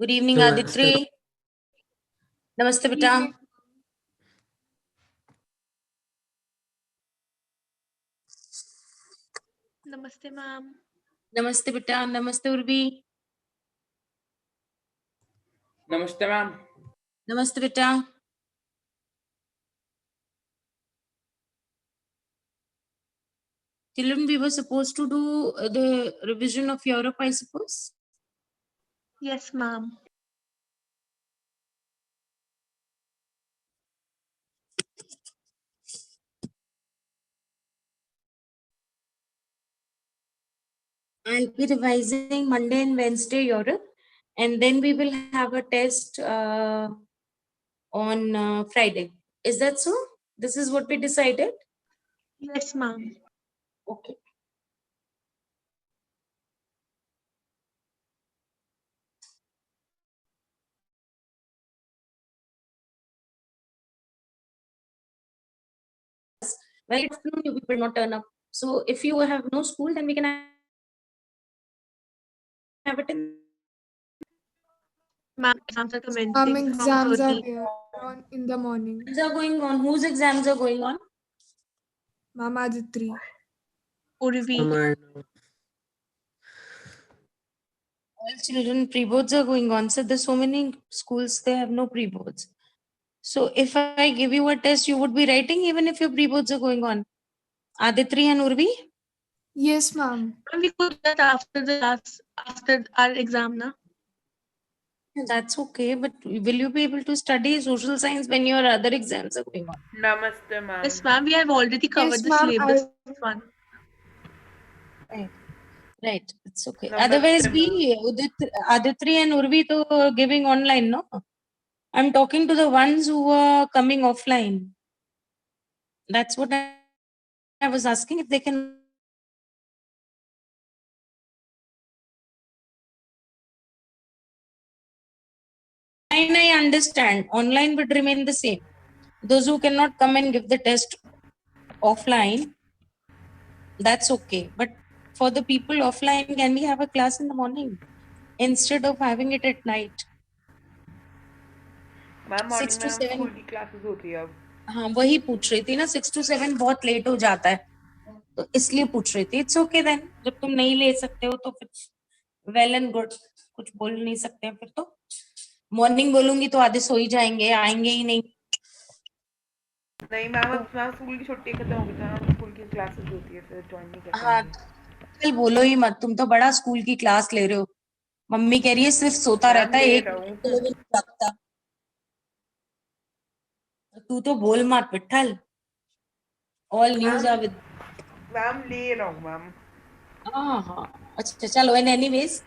Good evening, Namaste. Aditri. Namaste, beta. Namaste, ma'am. Namaste, beta. Namaste, Urvi. Namaste, ma'am. Namaste, beta. Children, we were supposed to do the revision of Europe, I suppose. Yes, ma'am. I'll be revising Monday and Wednesday Europe, and then we will have a test on Friday. Is that so? This is what we decided? Yes, ma'am. Okay. Well, you people not turn up. So if you have no school, then we can have it in. Ma'am, exams are commencing Exams from are 30. there in the morning. Exams are going on. Whose exams are going on? Ma'am, Aditri. Urvi. All children pre-boards are going on. So there's so many schools, they have no pre-boards. So if I give you a test, you would be writing even if your pre-boards are going on. Aditri and Urvi? Yes, ma'am. We could do that after the class, after our exam, na? That's okay, but will you be able to study social science when your other exams are going on? Namaste, ma'am. Yes, ma'am. We have already covered Yes, the ma'am, syllabus one. Right, it's okay. Namaste, Otherwise, ma'am. we Aditri and Urvi to giving online, no? I'm talking to the ones who are coming offline. That's what I was asking, if they can. And I understand online would remain the same. Those who cannot come and give the test offline, that's okay. But for the people offline, can we have a class in the morning instead of having it at night? Ma'am 6 morning to में हम 7 school की classes होती है अब. हाँ वही पूछ रही थी ना, 6 to 7 बहुत लेट हो जाता है, तो इसलिए पूछ रही थी. इट्स ओके देन, जब तुम नहीं ले सकते हो तो फिर वेल एंड गुड, कुछ बोल नहीं सकते हैं फिर तो. मॉर्निंग बोलूंगी तो आधे सो ही जाएंगे, आएंगे ही नहीं. नहीं मैम, अब मैम स्कूल की छुट्टी खत्म हो गई तो मैम स्कूल की क्लासेस होती है, फिर ज्वाइन नहीं कर हाँ, पाएंगे. कल बोलो ही मत, तुम तो बड़ा स्कूल की क्लास ले रहे हो. मम्मी कह रही है सिर्फ सोता मैम रहता है, ले एक रहा हूँ. किलो भी नहीं रखता. तू तो बोल मत Vitthal. All news are with. Ma'am ले रहा हूँ मैम. हाँ अच्छा चलो. And anyways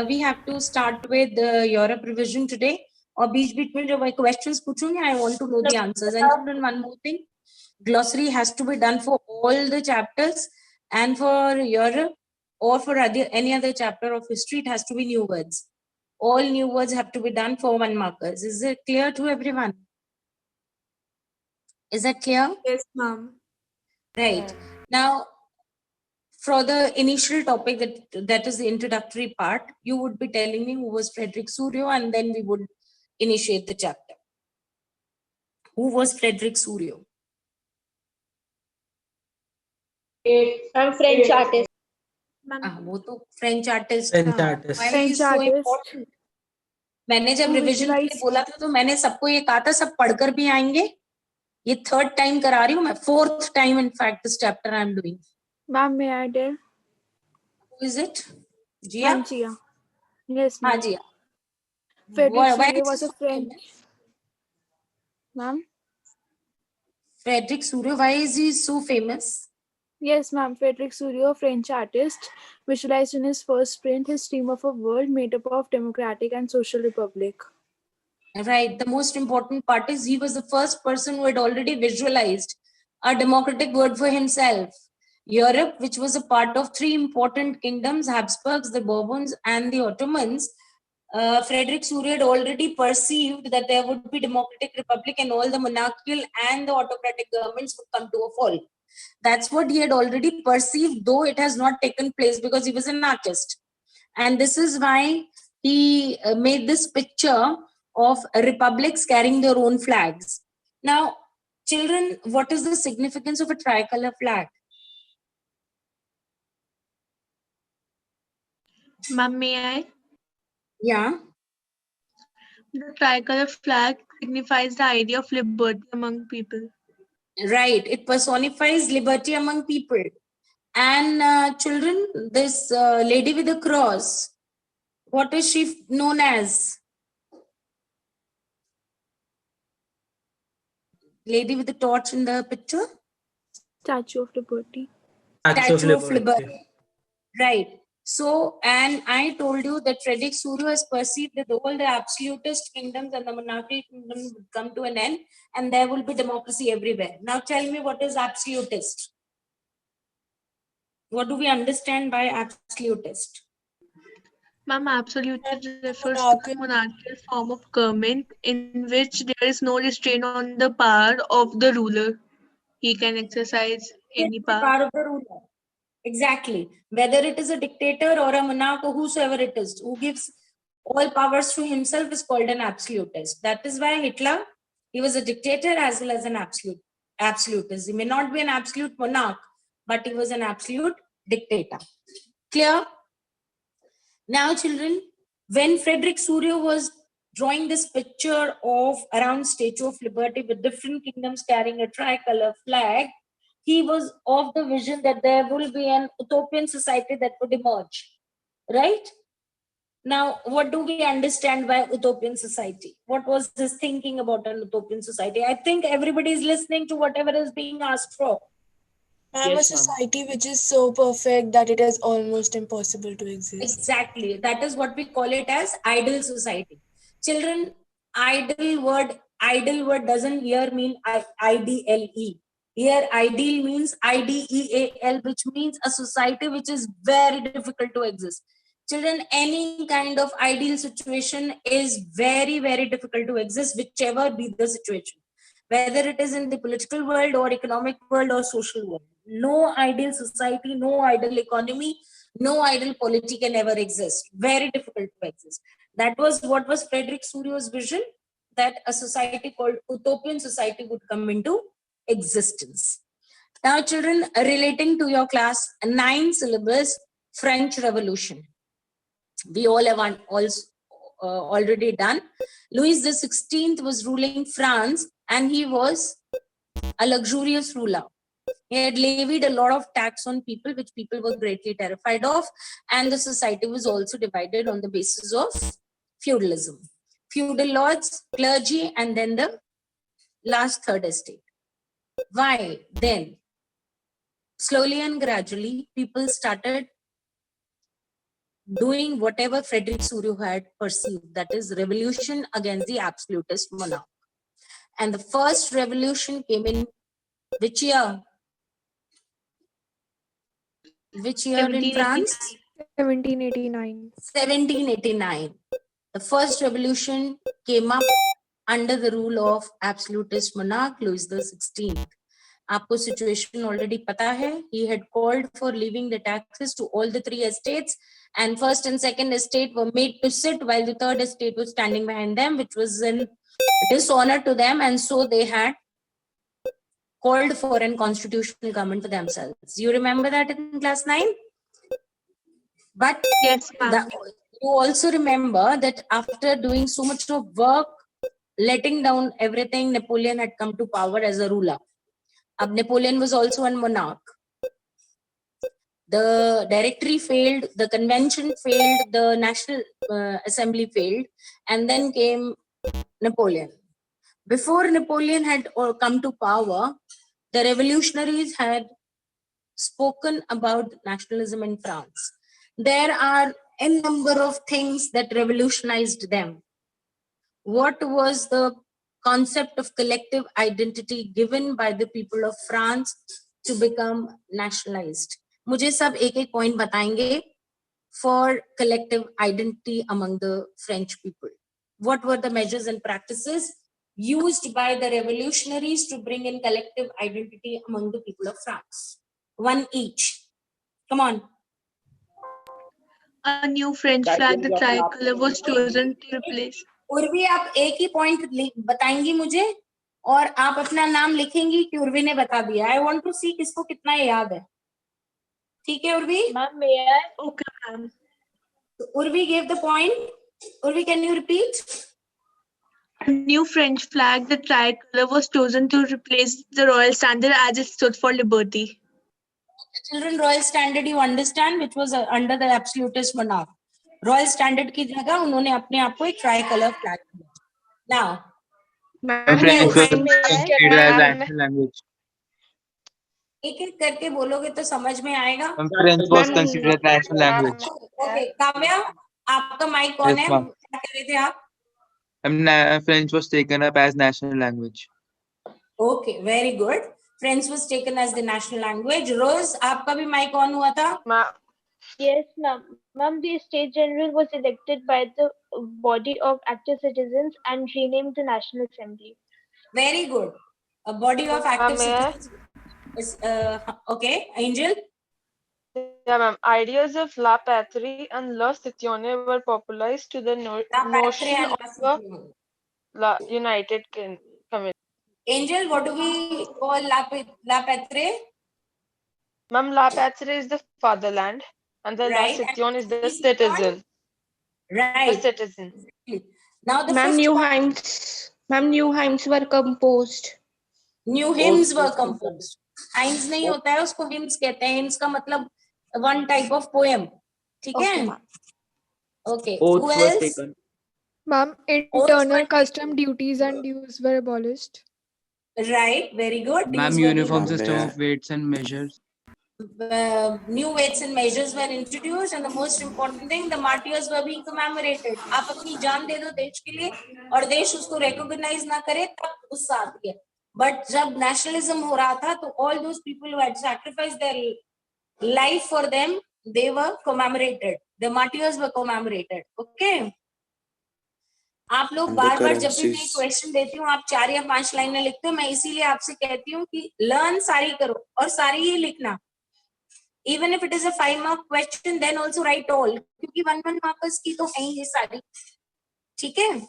we have to start with Europe revision today. और बीच बीच में जो मैं क्वेश्चंस पूछूंगी, I want to know the answers. And children, one more thing, glossary has to be done for all the chapters, and for Europe or for any other chapter of history, it has to be new words. All new words have to be done for 1 markers. Is it clear to everyone? Is that clear? Yes, ma'am. Right. Now, for the initial topic, that is the introductory part, you would be telling me who was Frederick Suryo, and then we would initiate the chapter. Who was Frederick Suryo? I'm French artist. वो तो French artist. French artist. French artist. मैंने जब Who revision के लिए visualized- बोला था तो मैंने सबको ये कहा था सब पढ़कर भी आएंगे. ये 3rd टाइम करा रही हूँ मैं, 4th time in fact this chapter I am doing. Ma'am, may I tell? Who is it? Jia? Ma'am, Jia. Yes, हाँ ma'am. Jia. Frederick Why Suryo is was he a so French. famous? Ma'am? Frederick Suryo, why is he so famous? Yes, ma'am. Frederick Suryo, a French artist, visualized in his first print his dream of a world made up of democratic and social republic. Right. The most important part is he was the first person who had already visualized a democratic world for himself. Europe, which was a part of 3 important kingdoms, Habsburgs, the Bourbons, and the Ottomans, Frederick Suryo had already perceived that there would be democratic republic and all the monarchical and the autocratic governments would come to a fall. That's what he had already perceived, though it has not taken place because he was an artist. And this is why he made this picture of republics carrying their own flags. Now, children, what is the significance of a tricolor flag? Ma'am, may I? Yeah. The tricolor flag signifies the idea of liberty among people. Right, it personifies liberty among people. And children, this lady with the cross, what is she known as? Lady with the torch in the picture? Statue of Liberty. Statue of Liberty. Right. So, and I told you that Frederick Surio has perceived that all the absolutist kingdoms and the monarchical kingdoms would come to an end and there will be democracy everywhere. Now tell me, what is absolutist? What do we understand by absolutist? Ma'am, absolutist refers to a monarchical form of government in which there is no restraint on the power of the ruler. He can exercise any The power. power of the ruler. Exactly. Whether it is a dictator or a monarch or whosoever it is, who gives all powers to himself is called an absolutist. That is why Hitler, he was a dictator as well as an absolutist. He may not be an absolute monarch, but he was an absolute dictator. Clear? Now, children, when Frederick Surio was drawing this picture of around Statue of Liberty with different kingdoms carrying a tricolor flag, he was of the vision that there will be an utopian society that would emerge, right? Now, what do we understand by utopian society? What was his thinking about an utopian society? I think everybody is listening to whatever is being asked for. Ma'am, a society which is so perfect that it is almost impossible to exist. Exactly. That is what we call it as ideal society. Children, ideal word doesn't here mean IDLE. Here, ideal means IDEAL, which means a society which is very difficult to exist. Children, any kind of ideal situation is very, very difficult to exist, whichever be the situation. Whether it is in the political world or economic world or social world. No ideal society, no ideal economy, no ideal polity can ever exist. Very difficult to exist. That was what was Frederick Surio's vision, that a society called utopian society would come into existence. Now, children, relating to your class 9 syllabus, French Revolution. We all have already done. Louis XVI was ruling France and he was a luxurious ruler. He had levied a lot of tax on people, which people were greatly terrified of. And the society was also divided on the basis of feudalism. Feudal lords, clergy, and then the last third estate. Why then? Slowly and gradually, people started doing whatever Frederick Surio had perceived, that is revolution against the absolutist monarch. And the first revolution came in which year? Which year in France? 1789. 1789. The first revolution came up under the rule of absolutist monarch Louis XVI. आपको situation already पता है. He had called for leaving the taxes to all the 3 estates, and first and second estate were made to sit while the third estate was standing behind them, which was in dishonor to them, and so they had called for an constitutional government for themselves. You remember that in class 9? But Yes, ma'am. you also remember that after doing so much of work, letting down everything, Napoleon had come to power as a ruler. Napoleon was also a monarch. The directory failed, the convention failed, the National Assembly failed, and then came Napoleon. Before Napoleon had come to power, the revolutionaries had spoken about nationalism in France. There are a number of things that revolutionized them. What was the concept of collective identity given by the people of France to become nationalized? मुझे सब एक point बताएंगे for collective identity among the French people. What were the measures and practices used by the revolutionaries to bring in collective identity among the people of France? One each. Come on. A new French flag, the tricolor, was chosen to replace. Urvi, आप एक ही point बताएंगी मुझे और आप अपना नाम लिखेंगी कि उर्वी ने बता दिया. आई वांट टू सी किसको कितना याद है. ठीक है Urvi? Ma'am, may I? Okay, ma'am. Urvi gave the point. Urvi, can you repeat? A new French flag, the tricolor, was chosen to replace the royal standard as it stood for liberty. The children royal standard, you understand, which was under the absolutist monarch. Royal standard की जगह उन्होंने अपने आप को एक tricolor flag दिया. Now, French was considered as national language. एक एक करके बोलोगे तो समझ में आएगा. French was considered national language. Okay, Kavya, आपका माइक कौन है? क्या कह रहे थे आप? French was taken up as national language. Okay, very good. French was taken as the national language. Rose, आपका भी माइक ऑन हुआ था? Yes, ma'am. Ma'am, the State General was elected by the body of active citizens and renamed the National Assembly. Very good. A body of active citizens. Is, okay, Angel. Yeah, ma'am. Ideas of La Patrie and La Citoyenne were popularized to the notion of the United Community. Angel, what do we call La Patrie? Ma'am, La Patrie is the fatherland, and the Right. La Citoyenne is the citizen. Right. The citizen. Now the Ma'am, fifth new hymns were composed. New hymns were composed. Hymns नहीं होता है, उसको hymns कहते हैं. Hymns का मतलब one type of poem. ठीक है? Okay. Who else? Ma'am, internal custom duties and dues were abolished. Right. Very good. Ma'am, uniform system of weights and measures. New weights and measures were introduced, and the most important thing, the martyrs were being commemorated. आप अपनी जान दे दो देश के लिए और देश उसको recognize ना करे तब गुस्सा आती है. But जब nationalism हो रहा था तो all those people who had sacrificed their life for them, they were commemorated. The martyrs were commemorated. Okay. आप लोग बार बार जब भी मैं क्वेश्चन देती हूँ आप 4 या 5 लाइनें लिखते हो. मैं इसीलिए आपसे कहती हूँ कि लर्न सारी करो और सारी ही लिखना. Even if it is a 5-mark question, then also write all. क्योंकि 1 markers की तो है ही ये सारी. ठीक है?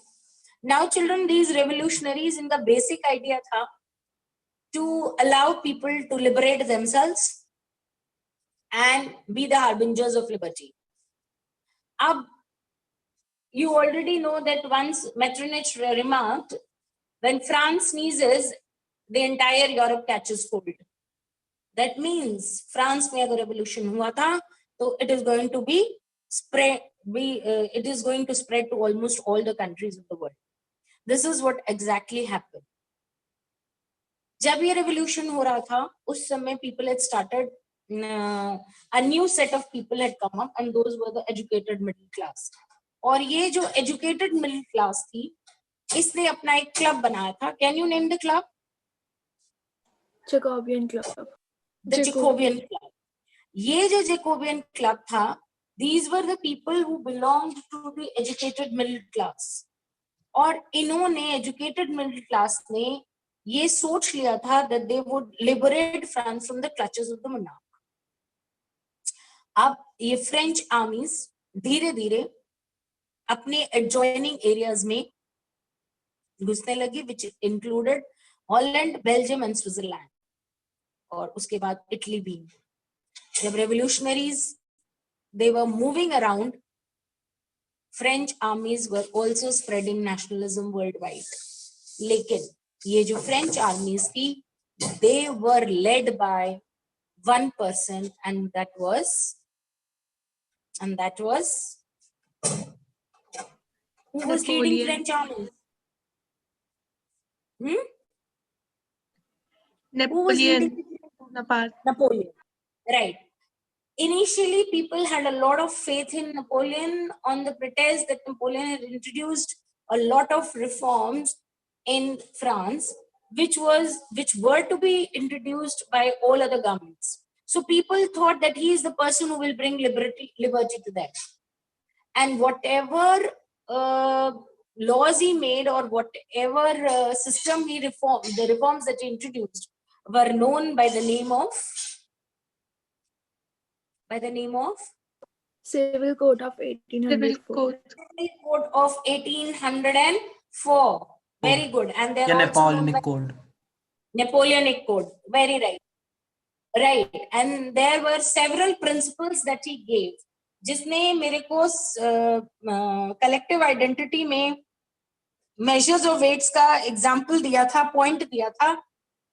Now children, these revolutionaries, इनका basic idea था to allow people to liberate themselves and be the harbingers of liberty. Ab, you already know that once Metternich remarked, when France sneezes, the entire Europe catches cold. That means France में अगर revolution हुआ था, तो it is going to be spread. It is going to spread to almost all the countries of the world. This is what exactly happened. जब ये revolution हो रहा था, उस समय people had started, a new set of people had come up, and those were the educated middle class. और ये जो educated middle class थी, इसने अपना एक club बनाया था. Can you name the club? Jacobian Club. The Jacobian Club. ये जो Jacobian Club था, these were the people who belonged to the educated middle class. और इन्होंने educated middle class ने ये सोच लिया था that they would liberate France from the clutches of the monarch. अब ये French armies धीरे धीरे अपने adjoining areas में घुसने लगी, which included Holland, Belgium and Switzerland. और उसके बाद इटली भी. जब revolutionaries they were moving around, French armies were also spreading nationalism worldwide. लेकिन ये जो French armies थी, they were led by one person, and that was who was leading French armies? Napoleon. Napoleon. Right. Initially, people had a lot of faith in Napoleon on the pretext that Napoleon had introduced a lot of reforms in France, which were to be introduced by all other governments. So people thought that he is the person who will bring liberty to them. And whatever laws he made or whatever system he reformed, the reforms that he introduced were known by the name of Civil Code of 1804. Civil Code of 1804. Very good. And they're या also known Napoleonic by Code. Napoleonic Code. Very right. Right. And there were several principles that he gave. जिसने मेरे को collective identity में measures of weights का example दिया था, point दिया था,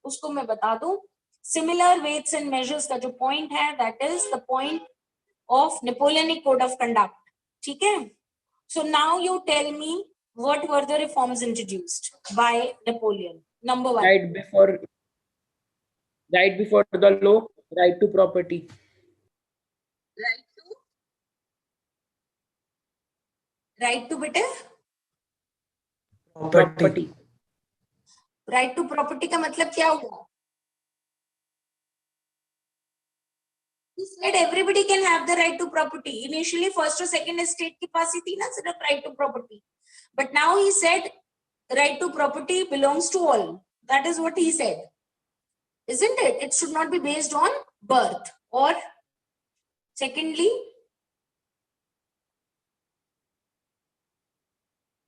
उसको मैं बता दूं. Similar weights and measures का जो point है, that is the point of Napoleonic Code of Conduct. ठीक है? So now you tell me what were the reforms introduced by Napoleon. Number one. Right before the law, right to property. Right to बेटे? Property. Right to property का मतलब क्या हुआ? He said everybody can have the right to property. Initially, first or second estate के पास ही थी ना सिर्फ right to property. But now he said right to property belongs to all. That is what he said. Isn't it? It should not be based on birth. Or secondly,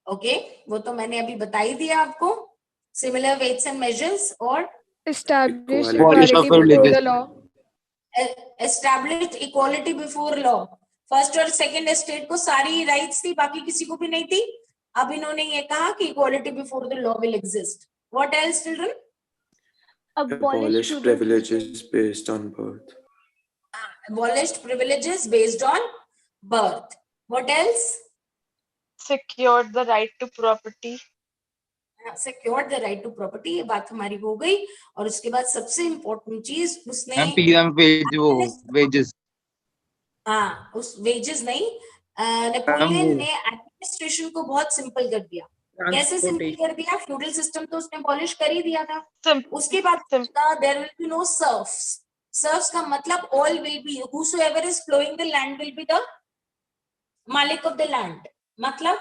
okay, वो तो मैंने अभी बता ही दिया आपको. Similar weights and measures or Established Abolish equality of before religious. the law. established equality before law. First और second estate को सारी राइट्स थी, बाकी किसी को भी नहीं थी. अब इन्होंने ये कहा कि equality before the law will exist. What else children? Abolished privileges based on birth. Abolished privileges based on birth. What else? Secured the right to property. Secured the right to property. ये बात हमारी हो गई. और उसके बाद सबसे important चीज उसने wages. हाँ, उस वेजेस नहीं, नेपोलियन ने एडमिनिस्ट्रेशन को बहुत सिंपल कर दिया. कैसे सिंपल कर दिया? फ्यूडल सिस्टम तो उसने अबॉलिश कर ही दिया था. उसके बाद there will be no serfs. Serfs का मतलब all will be, whosoever is flowing the land will be the मालिक ऑफ द लैंड. मतलब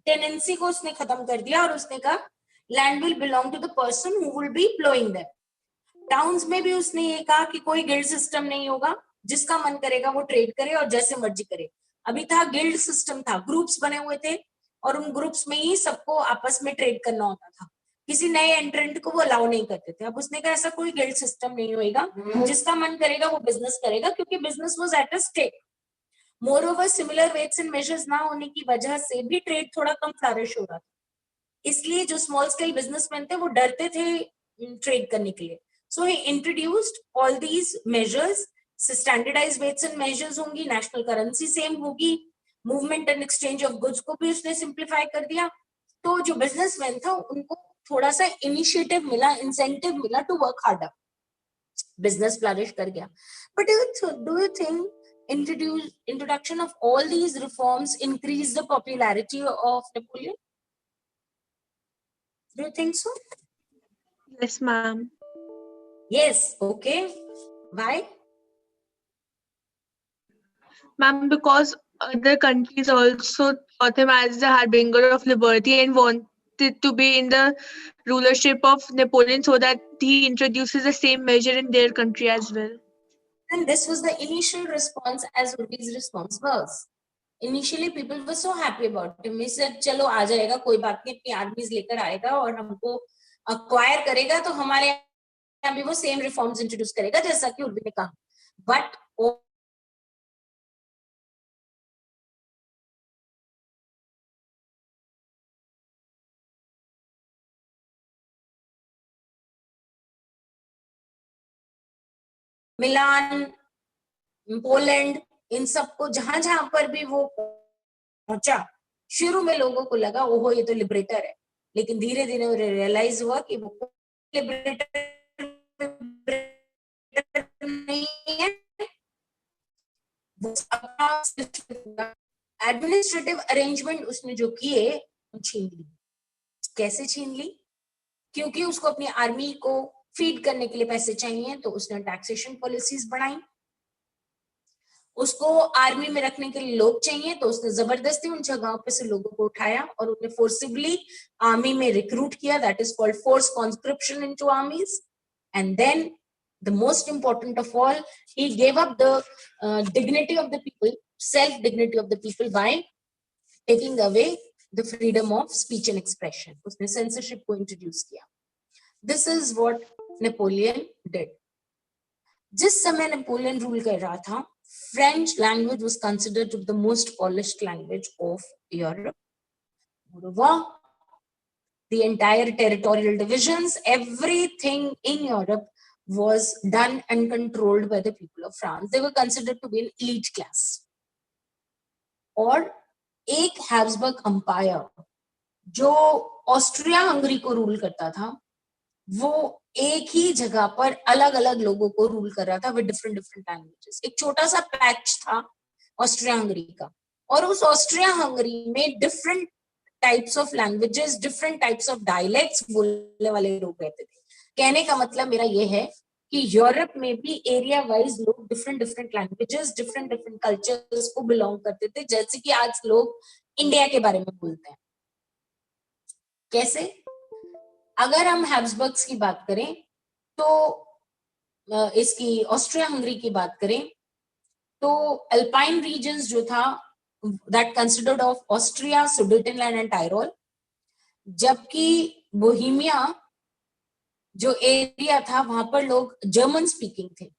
टेनेंसी को उसने खत्म कर दिया और उसने कहा land will belong to the person who will be flowing that. Towns में भी उसने ये कहा कि कोई गिल्ड सिस्टम नहीं होगा, जिसका मन करेगा वो ट्रेड करे और जैसे मर्जी करे. अभी था गिल्ड सिस्टम था, ग्रुप्स बने हुए थे और उन ग्रुप्स में ही सबको आपस में ट्रेड करना होता था. किसी नए एंट्रेंट को वो अलाउ नहीं करते थे. अब उसने कहा ऐसा कोई गिल्ड सिस्टम नहीं होएगा, जिसका मन करेगा वो बिजनेस करेगा, क्योंकि business was at a stake. Moreover similar weights and measures ना होने की वजह से भी ट्रेड थोड़ा कम फ्लरिश हो रहा था. इसलिए जो स्मॉल स्केल बिजनेसमैन थे वो डरते थे ट्रेड करने के लिए. So he introduced all these measures. Standardise weights and measures होंगी, नेशनल करेंसी सेम होगी, movement and exchange of goods को भी उसने सिंप्लीफाई कर दिया. तो जो बिजनेसमैन था उनको थोड़ा सा इनिशिएटिव मिला, इंसेंटिव मिला to work harder. Business flourish कर गया. But do you think introduction of all these reforms increased the popularity of Napoleon? Do you think so? Yes, ma'am. Yes. Okay. Why? Ma'am, because other countries also thought him as the harbinger of liberty and wanted to be in the rulership of Napoleon, so that he introduces the same measure in their country as well. And this was the initial response as Urbi's response was. Initially, people were so happy about him. He said, चलो आ जाएगा, कोई बात नहीं, अपनी आर्मीज लेकर आएगा और हमको acquire करेगा, तो हमारे यहाँ भी वो same reforms introduce करेगा, जैसा कि उर्बी ने कहा. But मिलान, पोलैंड, इन सबको जहां जहां पर भी वो पहुंचा, शुरू में लोगों को लगा ओहो ये तो लिबरेटर है, लेकिन धीरे धीरे रियलाइज हुआ कि वो लिबरेटर नहीं है. एडमिनिस्ट्रेटिव अरेंजमेंट उसने जो किए छीन ली. कैसे छीन ली? क्योंकि उसको अपनी आर्मी को फीड करने के लिए पैसे चाहिए, तो उसने टैक्सेशन पॉलिसीज बढ़ाई. उसको आर्मी में रखने के लिए लोग चाहिए, तो उसने जबरदस्ती उन जगहों पे से लोगों को उठाया और उन्हें फोर्सिबली आर्मी में रिक्रूट किया. That is called force conscription into armies. And then The most important of all, he gave up the dignity of the people, self dignity of the people, by taking away the freedom of speech and expression. उसने censorship को introduce किया. This is what Napoleon did. जिस समय Napoleon rule कर रहा था, French language was considered to be the most polished language of Europe. Moreover, the entire territorial divisions, everything in Europe was done and controlled by the people of France. They were considered to be an elite class. और एक Habsburg empire जो Austria Hungary को rule करता था, वो एक ही जगह पर अलग अलग लोगों को रूल कर रहा था विद डिफरेंट लैंग्वेजेस. एक छोटा सा पैच था ऑस्ट्रिया हंगरी का, और उस ऑस्ट्रिया हंगरी में different types of languages, different types of dialects बोलने वाले लोग रहते थे. कहने का मतलब मेरा ये है कि यूरोप में भी एरिया वाइज लोग डिफरेंट लैंग्वेजेस, डिफरेंट कल्चर्स को बिलोंग करते थे, जैसे कि आज लोग इंडिया के बारे में बोलते हैं. कैसे? अगर हम हैब्सबर्ग्स की बात करें, तो इसकी ऑस्ट्रिया हंगरी की बात करें, तो अल्पाइन रीजन्स जो था, that considered of Austria, Sudetenland and Tyrol, जबकि बोहेमिया जो एरिया था वहां पर लोग जर्मन स्पीकिंग थे,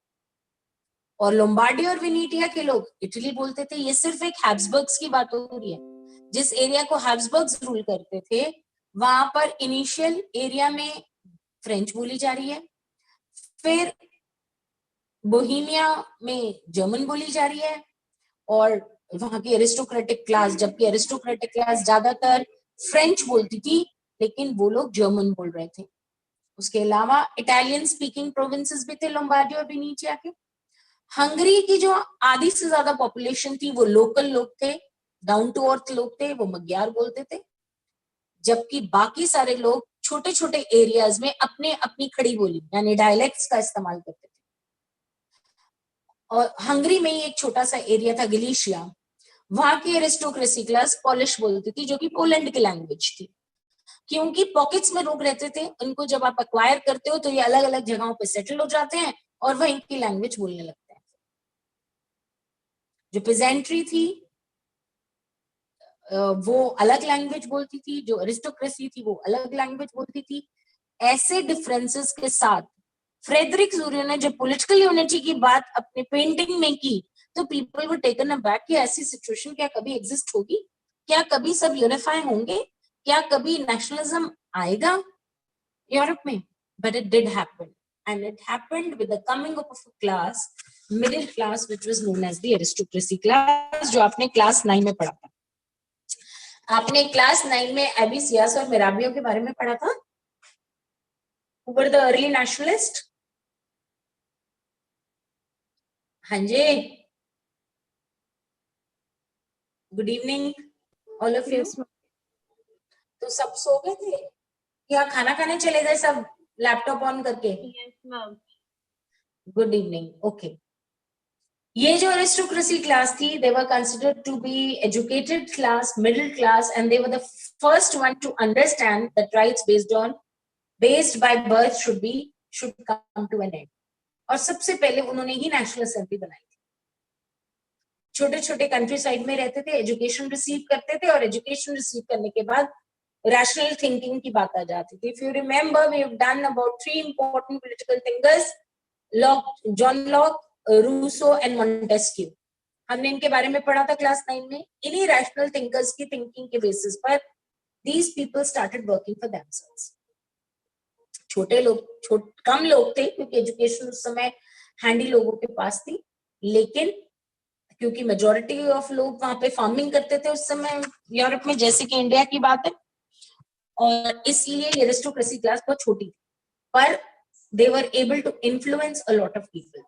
और लोम्बार्डी और वेनेटिया के लोग इटली बोलते थे. ये सिर्फ एक हैब्सबर्ग्स की बात हो रही है. जिस एरिया को हैब्सबर्ग्स रूल करते थे, वहां पर इनिशियल एरिया में फ्रेंच बोली जा रही है, फिर बोहेमिया में जर्मन बोली जा रही है, और वहां की एरिस्टोक्रेटिक क्लास, जबकि एरिस्टोक्रेटिक क्लास ज्यादातर फ्रेंच बोलती थी, लेकिन वो लोग जर्मन बोल रहे थे. उसके अलावा इटालियन स्पीकिंग प्रोविंसेस भी थे, लोम्बार्डी और वेनेटिया के. हंगरी की जो आधी से ज्यादा पॉपुलेशन थी, वो लोकल लोग थे, डाउन टू अर्थ लोग थे, वो मग्यार बोलते थे, जबकि बाकी सारे लोग छोटे छोटे एरियाज में अपने अपनी खड़ी बोली यानी डायलेक्ट्स का इस्तेमाल करते थे. और हंगरी में ही एक छोटा सा एरिया था गलीशिया, वहां की एरिस्टोक्रेसी क्लास पॉलिश बोलती थी, जो कि पोलैंड की लैंग्वेज थी. क्योंकि पॉकेट्स में लोग रहते थे, उनको जब आप एक्वायर करते हो तो ये अलग अलग जगहों पे सेटल हो जाते हैं और वहीं की लैंग्वेज बोलने लगते हैं. जो पेजेंट्री थी वो अलग लैंग्वेज बोलती थी, जो एरिस्टोक्रेसी थी वो अलग लैंग्वेज बोलती थी. ऐसे डिफरेंसेस के साथ फ्रेडरिक सूरियो ने जब पॉलिटिकल यूनिटी की बात अपने पेंटिंग में की, तो पीपल वर टेकन अबैक कि ऐसी सिचुएशन क्या कभी एग्जिस्ट होगी? क्या कभी सब यूनिफाई होंगे? क्या कभी नेशनलिज्म आएगा यूरोप में? But it did happen, and it happened with the coming of a class, middle class, which was known as the aristocracy class, जो आपने क्लास 9 में पढ़ा था. आपने क्लास 9 में एबिसियास और मेराबियो के बारे में पढ़ा था. Who were the early nationalists? हाँ जी. Good evening all of you. तो सब सो गए थे या खाना खाने चले गए सब लैपटॉप ऑन करके? Yes, ma'am. Good evening. Okay. ये जो एरिस्टोक्रेसी क्लास थी, they were considered to be educated class, middle class, and they were the first one to understand that rights based by birth should come to an end. और सबसे पहले उन्होंने ही national assembly बनाई थी. छोटे छोटे country side में रहते थे, एजुकेशन रिसीव करते थे, और एजुकेशन रिसीव करने के बाद रैशनल थिंकिंग की बात आ जाती थी. If you remember, we have done about 3 important political thinkers, John Locke, Rousseau and Montesquieu. हमने इनके बारे में पढ़ा था क्लास 9 में. इन्हीं रैशनल थिंकर्स की थिंकिंग के बेसिस पर these people started working for themselves. छोटे लोग, कम लोग थे क्योंकि एजुकेशन उस समय हैंडी लोगों के पास थी, लेकिन क्योंकि मेजॉरिटी ऑफ लोग वहां पे फार्मिंग करते थे उस समय यूरोप में, जैसे कि इंडिया की बात है, और इसलिए एरिस्टोक्रेसी क्लास बहुत छोटी थी, पर they were able to influence a lot of people.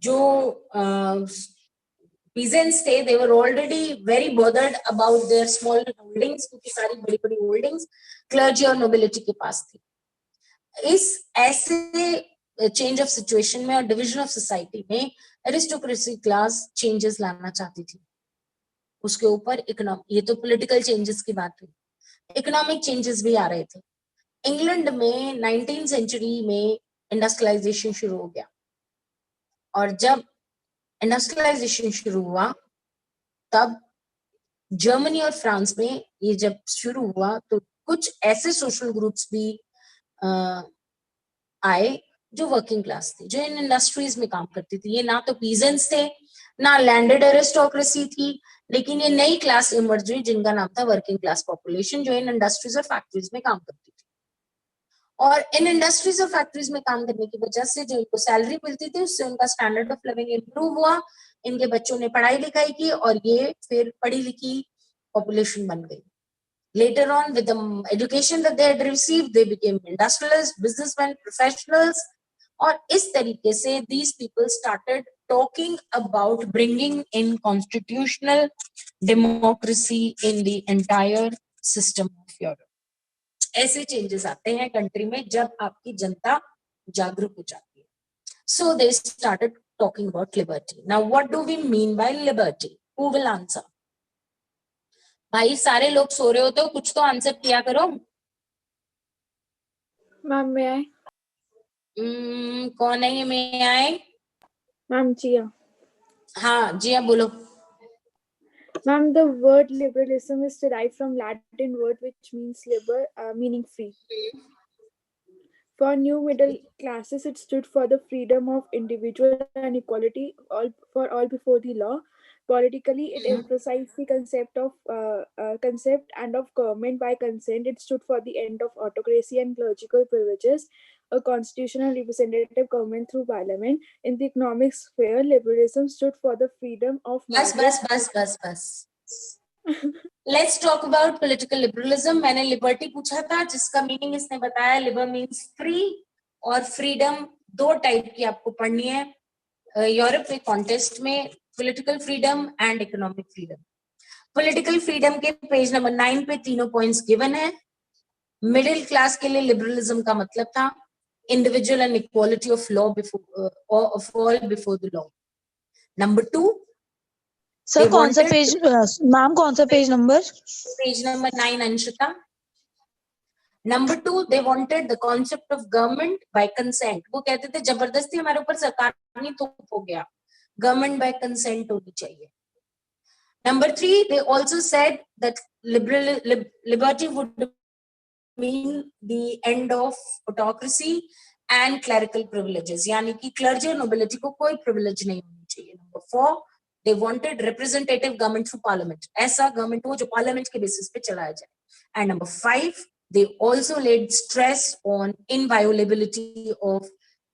जो peasants थे, they were already very bothered about their small holdings, क्योंकि सारी बड़ी बड़ी holdings clergy और nobility के पास थी. इस ऐसे change of situation में और division of society में aristocracy class changes लाना चाहती थी. उसके ऊपर ये तो political changes की बात हुई, economic changes भी आ रहे थे. इंग्लैंड में 19th सेंचुरी में इंडस्ट्रियलाइजेशन शुरू हो गया, और जब इंडस्ट्रियलाइजेशन शुरू हुआ तब जर्मनी और फ्रांस में ये जब शुरू हुआ तो कुछ ऐसे सोशल ग्रुप्स भी आए जो वर्किंग क्लास थे, जो इन इंडस्ट्रीज में काम करती थी। ये ना तो पीजेंट्स थे, ना लैंडेड एरिस्टोक्रेसी थी, लेकिन ये नई क्लास इमर्ज हुई जिनका नाम था वर्किंग क्लास पॉपुलेशन, जो इन इंडस्ट्रीज और फैक्ट्रीज में काम करती थी। और इन इंडस्ट्रीज और फैक्ट्रीज में काम करने की वजह से जो इनको सैलरी मिलती थी उससे उनका स्टैंडर्ड ऑफ लिविंग इंप्रूव हुआ, इनके बच्चों ने पढ़ाई लिखाई की और ये फिर पढ़ी लिखी पॉपुलेशन बन गई। Later on, with the education that they had received, they became industrialists, businessmen, professionals, और इस तरीके से these people started talking about bringing in constitutional democracy in the entire system of Europe. ऐसे changes आते हैं country में जब आपकी जनता जागरूक हो जाती है. So they started talking about liberty. Now, what do we mean by liberty? Who will answer? भाई सारे लोग सो रहे हो तो कुछ तो आंसर किया करो. मैम मैं आए. कौन है ये मैं आए? मैम जिया. हाँ जिया बोलो. Ma'am, the word liberalism is derived from Latin word which means liber, meaning free. For new middle classes, it stood for the freedom of individual and equality for all before the law. Politically, it emphasized the concept and of government by consent. It stood for the end of autocracy and clerical privileges, a constitutional representative government through parliament. In the economic sphere, liberalism stood for the freedom of बस. Let's talk about political liberalism. मैंने liberty पूछा था जिसका meaning इसने बताया. Libre means free और freedom दो type की आपको पढ़नी है यूरोप के कॉन्टेस्ट में, political freedom and economic freedom. Political freedom के पेज नंबर 9 पे तीनों पॉइंट्स गिवन है. मिडिल क्लास के लिए लिबरलिज्म का मतलब था individual and equality of law before the law. Number 2, sir कौन सा पेज मैम, कौन सा page number? Page number 9 Anshita. Number 2, they wanted the concept of government by consent. वो कहते थे जबरदस्ती हमारे ऊपर सरकार नहीं थोप हो गया, गवर्नमेंट बाय कंसेंट होनी चाहिए. Number 3, they also said that liberty would mean the end of autocracy and clerical privileges, यानी कि क्लर्जी और नोबिलिटी को कोई प्रिविलेज नहीं होनी चाहिए. Number 4, they wanted representative government through parliament. ऐसा गवर्नमेंट हो जो पार्लियामेंट के बेसिस पे चलाया जाए. And number 5, they also laid stress on inviolability of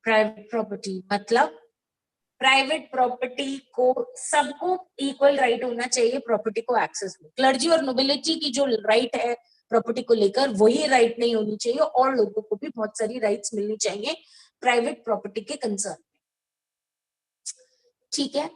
private property. मतलब प्राइवेट प्रॉपर्टी को सबको इक्वल राइट होना चाहिए प्रॉपर्टी को एक्सेस में. क्लर्जी और नोबिलिटी की जो राइट है प्रॉपर्टी को लेकर वही राइट नहीं होनी चाहिए, और लोगों को भी बहुत सारी राइट्स मिलनी चाहिए प्राइवेट प्रॉपर्टी के कंसर्न. ठीक है.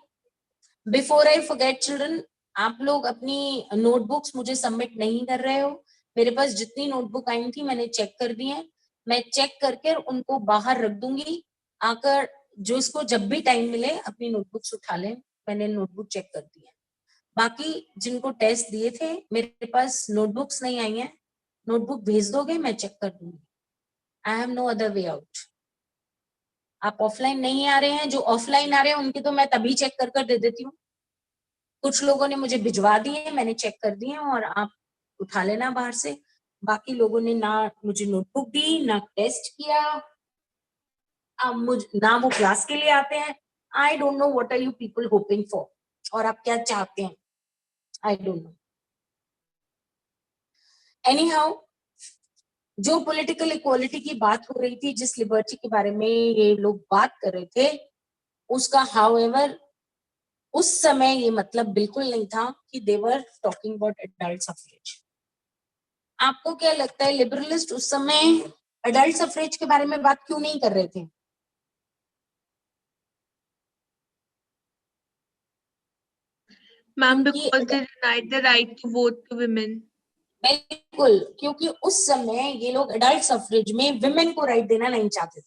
बिफोर आई फॉरगेट चिल्ड्रन, आप लोग अपनी नोटबुक्स मुझे सबमिट नहीं कर रहे हो. मेरे पास जितनी नोटबुक आई थी मैंने चेक कर दी है. मैं चेक करके उनको बाहर रख दूंगी. आकर जो इसको जब भी टाइम मिले अपनी नोटबुक्स उठा लें. मैंने नोटबुक चेक कर दी है. बाकी जिनको टेस्ट दिए थे मेरे पास नोटबुक्स नहीं आई हैं. नोटबुक भेज दोगे मैं चेक कर दूंगी. I have no other way out. आप ऑफलाइन नहीं आ रहे हैं, जो ऑफलाइन आ रहे हैं उनकी तो मैं तभी चेक कर दे देती हूँ. कुछ लोगों ने मुझे भिजवा दिए, मैंने चेक कर दिए और आप उठा लेना बाहर से. बाकी लोगों ने ना मुझे नोटबुक दी, ना टेस्ट किया, ना वो क्लास के लिए आते हैं. I don't know what are you people hoping for, और आप क्या चाहते हैं. I don't know. Anyhow, जो पॉलिटिकल इक्वालिटी की बात हो रही थी, जिस लिबर्टी के बारे में ये लोग बात कर रहे थे, उसका हाउएवर उस समय ये मतलब बिल्कुल नहीं था कि they were talking about adult suffrage. आपको क्या लगता है लिबरलिस्ट उस समय एडल्ट सफरेज के बारे में बात क्यों नहीं कर रहे थे? Ma'am, because they denied the right to vote to women. बिल्कुल, क्योंकि उस समय ये लोग एडल्ट सफरेज में विमेन को राइट देना नहीं चाहते थे.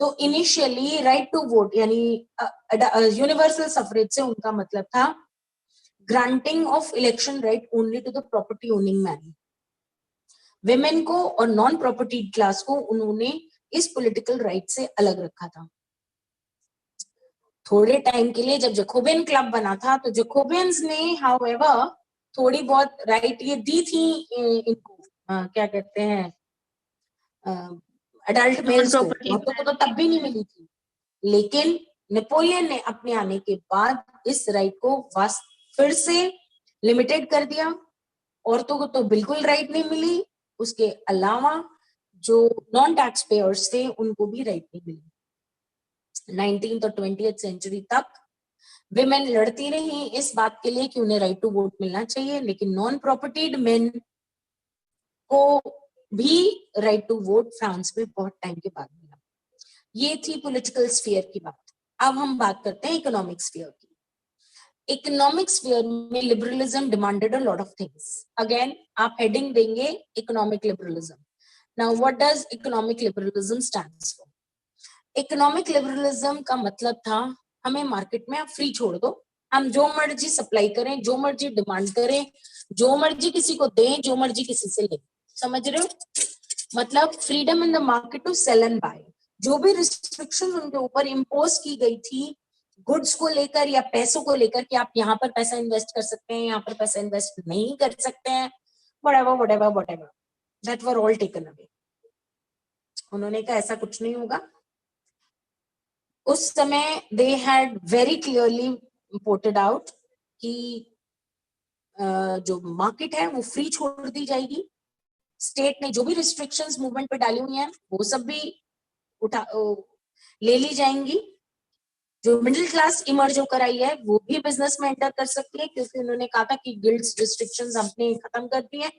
तो इनिशियली राइट टू वोट यानी यूनिवर्सल सफरेज से उनका मतलब था granting of election right only to the property owning man. Women को और नॉन प्रॉपर्टी क्लास को उन्होंने इस पॉलिटिकल राइट से अलग रखा था। थोड़े टाइम के लिए जब जैकोबियन क्लब बना था तो जैकोबियंस ने हाउएवर थोड़ी बहुत राइट ये दी थी इनको, क्या कहते हैं, अडल्ट मेल्स को, औरतों को तो तब भी नहीं मिली थी। लेकिन नेपोलियन ने अपने आने के बाद इस राइट को फिर से लिमिटेड कर दिया। औरतों को तो बिल्कुल राइट नहीं मिली, उसके अलावा जो नॉन टैक्स पेयर्स थे उनको भी राइट नहीं मिली। 19th और 20th सेंचुरी तक विमेन लड़ती रही इस बात के लिए कि उन्हें राइट टू वोट मिलना चाहिए, लेकिन नॉन प्रॉपर्टीड मेन को भी राइट टू वोट फ्रांस में बहुत टाइम के बाद मिला। ये थी पॉलिटिकल स्फीयर की बात। अब हम बात करते हैं इकोनॉमिक स्फीयर की। इकोनॉमिक स्फीयर में liberalism demanded a lot of things. Again आप हेडिंग देंगे economic liberalism. Now what does economic liberalism stands for? Economic liberalism का मतलब था हमें मार्केट में आप फ्री छोड़ दो, हम जो मर्जी सप्लाई करें, जो मर्जी डिमांड करें, जो मर्जी किसी को दें, जो मर्जी किसी से लें। समझ रहे हो? मतलब freedom in the market to sell and buy. जो भी रिस्ट्रिक्शन उनके ऊपर इम्पोज की गई थी गुड्स को लेकर या पैसों को लेकर कि आप यहाँ पर पैसा इन्वेस्ट कर सकते हैं, यहाँ पर पैसा इन्वेस्ट नहीं कर सकते हैं, whatever, that were all taken away. उन्होंने कहा ऐसा कुछ नहीं होगा। उस समय they had very clearly ported out कि जो मार्केट है वो फ्री छोड़ दी जाएगी। स्टेट ने जो भी रिस्ट्रिक्शंस मूवमेंट पे डाली हुई हैं वो सब भी ले ली जाएंगी। जो मिडिल क्लास इमर्ज होकर आई है वो भी बिजनेस में एंटर कर सकती है, क्योंकि उन्होंने कहा था कि गिल्ड्स रिस्ट्रिक्शंस हमने खत्म कर दी है।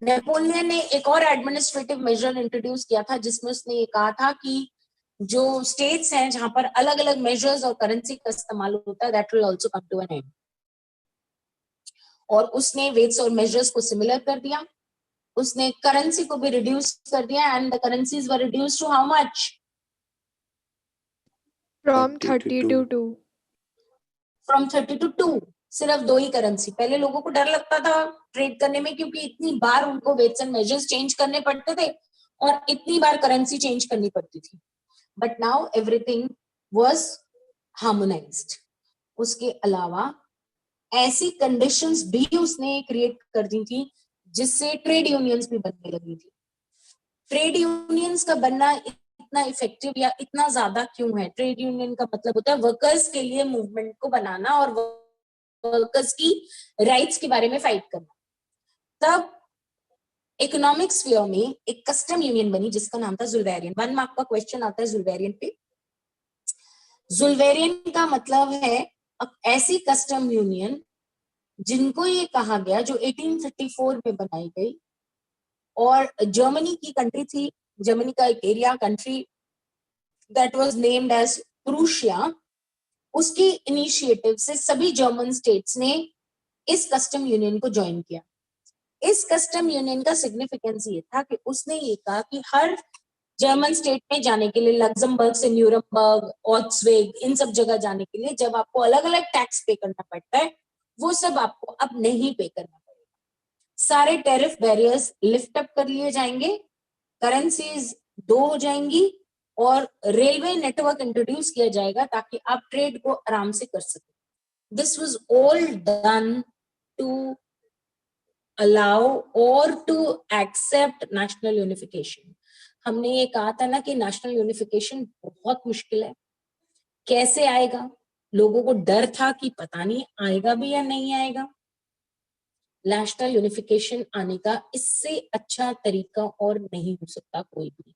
नेपोलियन ने एक और एडमिनिस्ट्रेटिव मेजर इंट्रोड्यूस किया था जिसमें उसने ये कहा था कि जो स्टेट्स हैं जहां पर अलग अलग मेजर्स और करेंसी का इस्तेमाल होता है that will also come to an end. और उसने वेट्स और मेजर्स को सिमिलर कर दिया। उसने करेंसी को भी रिड्यूस कर दिया and the currencies were reduced to how much? From 30 to 2. From 30 to 2। सिर्फ 2 ही करेंसी। पहले लोगों को डर लगता था ट्रेड करने में क्योंकि इतनी बार उनको वेट्स एंड मेजर्स चेंज करने पड़ते थे और इतनी बार करेंसी चेंज करनी पड़ती थी। But now everything was harmonised. उसके अलावा ऐसी कंडीशंस भी उसने क्रिएट कर दी थी जिससे ट्रेड यूनियंस भी बनने लगी थी। ट्रेड यूनियंस का बनना इतना इफेक्टिव या इतना ज्यादा क्यों है? ट्रेड यूनियन का मतलब होता है वर्कर्स के लिए मूवमेंट को बनाना और वर्कर्स की राइट्स के बारे में फाइट करना। तब इकोनॉमिक स्फीयर में एक कस्टम यूनियन बनी जिसका नाम था जुल्वेरियन। 1 मार्क का क्वेश्चन आता है जुल्वेरियन पे। जुल्वेरियन का मतलब है ऐसी कस्टम यूनियन जिनको ये कहा गया, जो 1834 में बनाई गई और जर्मनी की कंट्री थी, जर्मनी का एक area country that was named as Prussia, उसकी इनिशिएटिव से सभी जर्मन स्टेट्स ने इस कस्टम यूनियन को ज्वाइन किया। इस कस्टम यूनियन का सिग्निफिकेंस ये था कि उसने ये कहा कि हर जर्मन स्टेट में जाने के लिए, लग्जमबर्ग से न्यूरमबर्ग, ऑट्सवेग, इन सब जगह जाने के लिए जब आपको अलग अलग टैक्स पे करना पड़ता है वो सब आपको अब नहीं पे करना पड़ेगा। सारे टैरिफ बैरियर्स लिफ्ट अप कर लिए जाएंगे, करेंसीज 2 हो जाएंगी और रेलवे नेटवर्क इंट्रोड्यूस किया जाएगा ताकि आप ट्रेड को आराम से कर सकें। This was all done to allow और टू एक्सेप्ट नेशनल यूनिफिकेशन। हमने ये कहा था ना कि नेशनल यूनिफिकेशन बहुत मुश्किल है, कैसे आएगा? लोगों को डर था कि पता नहीं आएगा भी या नहीं आएगा। नेशनल यूनिफिकेशन आने का इससे अच्छा तरीका और नहीं हो सकता कोई भी,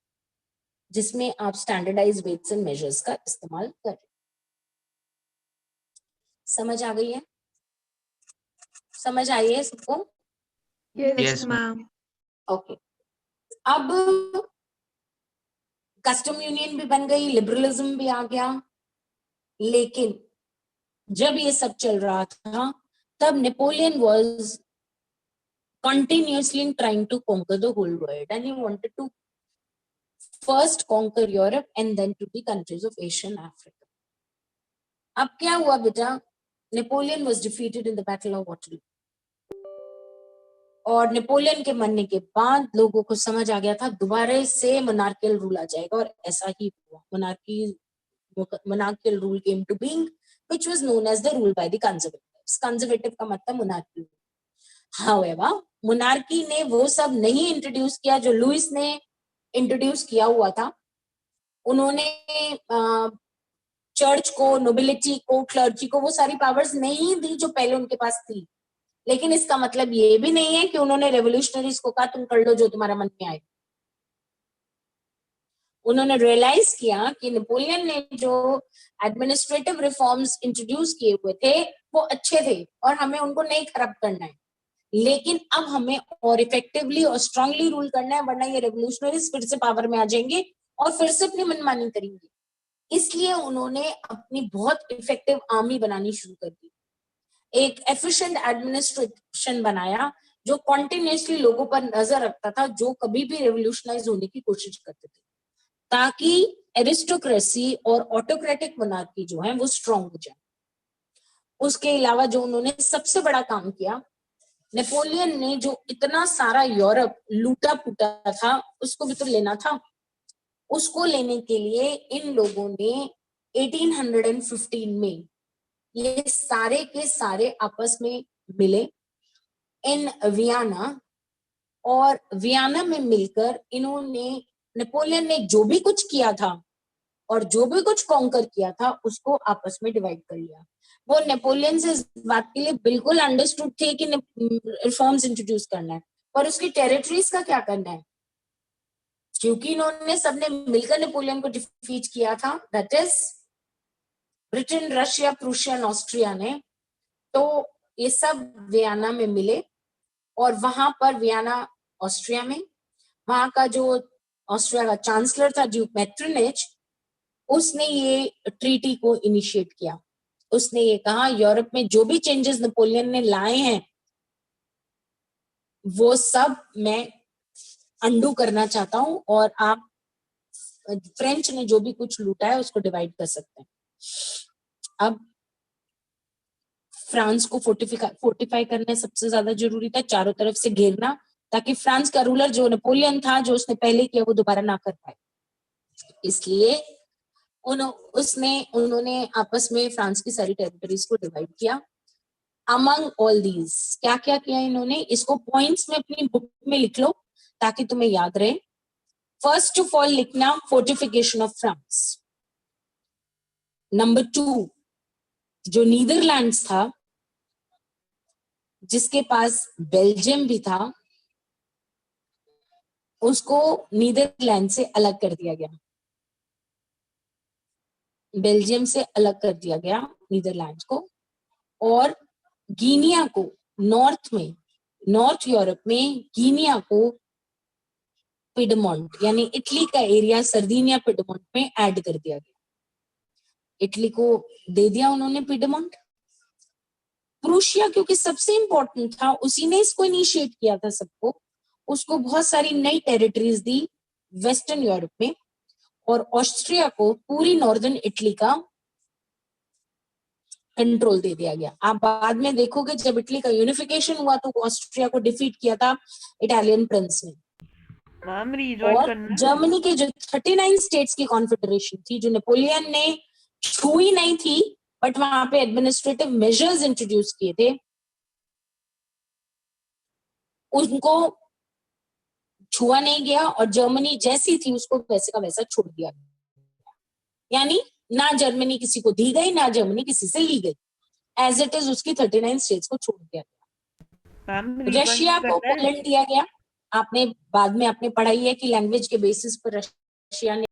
जिसमें आप स्टैंडर्डाइज वेट्स एंड मेजर्स का इस्तेमाल करें। समझ आ गई है? समझ आई है सबको? Yes, ma'am. ओके। अब कस्टम यूनियन भी बन गई, लिबरलिज्म भी आ गया, लेकिन जब ये सब चल रहा था तब Napoleon was continuously trying to conquer the whole world and he wanted to first conquer Europe and then to the countries of Asia and Africa. अब क्या हुआ बेटा? Napoleon was defeated in the Battle of Waterloo. और Napoleon के मरने के बाद लोगों को समझ आ गया था दोबारा से मोनार्कियल रूल आ जाएगा, और ऐसा ही हुआ. monarchical rule came to being, which was known as the rule by the conservatives. Conservative का मतलब monarchy. However, monarchy ने वो सब नहीं इंट्रोड्यूस किया जो लुइस ने इंट्रोड्यूस किया हुआ था. उन्होंने चर्च को, नोबिलिटी को, क्लर्जी को वो सारी पावर्स नहीं दी जो पहले उनके पास थी. लेकिन इसका मतलब ये भी नहीं है कि उन्होंने रेवोल्यूशनरीज को कहा तुम कर लो जो तुम्हारा मन में आए. उन्होंने रियलाइज किया कि नेपोलियन ने जो एडमिनिस्ट्रेटिव रिफॉर्म्स इंट्रोड्यूस किए हुए थे वो अच्छे थे और हमें उनको नहीं खराब करना है, लेकिन अब हमें और इफेक्टिवली और स्ट्रांगली रूल करना है, वरना ये रेवोल्यूशनरीज फिर से पावर में आ जाएंगे और फिर से अपनी मनमानी करेंगे. इसलिए उन्होंने अपनी बहुत इफेक्टिव आर्मी बनानी शुरू कर दी. एक एफिशिएंट एडमिनिस्ट्रेशन बनाया जो कॉन्टिन्यूसली लोगों पर नजर रखता था जो कभी भी रेवोल्यूशनाइज होने की कोशिश करते थे, ताकि एरिस्टोक्रेसी और ऑटोक्रेटिक मोनार्की जो है वो स्ट्रांग हो जाए. उसके अलावा जो उन्होंने सबसे बड़ा काम किया, नेपोलियन ने जो इतना सारा यूरोप लूटा पुटा था उसको भी तो लेना था. उसको लेने के लिए इन लोगों ने 1815 में ये सारे के सारे आपस में मिले इन वियना, और वियना में मिलकर इन्होंने, नेपोलियन ने जो भी कुछ किया था और जो भी कुछ कॉन्कर किया था उसको आपस में डिवाइड कर लिया. वो नेपोलियन से इस बात के लिए बिल्कुल अंडरस्टूड थे कि रिफॉर्म्स इंट्रोड्यूस करना है, पर उसकी टेरिटरीज का क्या करना है, क्योंकि इन्होंने सबने मिलकर नेपोलियन को डिफीट किया था, that is Britain, Russia, Prussia, Austria ने. तो ये सब वियना में मिले और वहां पर वियना ऑस्ट्रिया में वहां का जो ऑस्ट्रिया का चांसलर था ड्यूक मेटरनिच, उसने ये ट्रीटी को इनिशिएट किया. उसने ये कहा यूरोप में जो भी चेंजेस नेपोलियन ने लाए हैं वो सब मैं अंडू करना चाहता हूं, और आप फ्रेंच ने जो भी कुछ लूटा है उसको डिवाइड कर सकते हैं. अब फ्रांस को फोर्टिफाई करना सबसे ज्यादा जरूरी था, चारों तरफ से घेरना, ताकि फ्रांस का रूलर जो नेपोलियन था जो उसने पहले किया वो दोबारा ना कर पाए. इसलिए उन्होंने आपस में फ्रांस की सारी टेरिटरीज को डिवाइड किया. अमंग ऑल दीज क्या क्या किया इन्होंने, इसको पॉइंट्स में अपनी बुक में लिख लो ताकि तुम्हें याद रहे. फर्स्ट ऑफ ऑल लिखना फोर्टिफिकेशन ऑफ फ्रांस. नंबर 2, जो नीदरलैंड्स था जिसके पास बेल्जियम भी था, उसको नीदरलैंड से अलग कर दिया गया. बेल्जियम से अलग कर दिया गया नीदरलैंड को, और गिनिया को नॉर्थ यूरोप में गिनिया को पिडमोंट यानी इटली का एरिया सर्दिनिया पिडमोंट में ऐड कर दिया गया. इटली को दे दिया उन्होंने पिडमोंट. प्रूशिया क्योंकि सबसे इंपॉर्टेंट था, उसी ने इसको इनिशिएट किया था सबको, उसको बहुत सारी नई टेरिटरीज दी वेस्टर्न यूरोप में, और ऑस्ट्रिया को पूरी नॉर्दर्न इटली का कंट्रोल दे दिया गया. आप बाद में देखोगे जब इटली का यूनिफिकेशन हुआ तो ऑस्ट्रिया को डिफीट किया था इटालियन प्रिंस ने. और जर्मनी के जो 39 स्टेट्स की कॉन्फेडरेशन थी जो नेपोलियन ने छुई नहीं थी, बट वहां पे एडमिनिस्ट्रेटिव मेजर्स इंट्रोड्यूस किए थे, उनको छुआ नहीं गया और जर्मनी जैसी थी उसको वैसे का वैसा छोड़ दिया गया. यानी ना जर्मनी किसी को दी गई, ना जर्मनी किसी से ली गई, एज इट इज उसकी 39 स्टेट्स को छोड़ दिया गया. रशिया को पोलैंड दिया गया. आपने बाद में आपने पढ़ाई है कि लैंग्वेज के बेसिस पर रशिया ने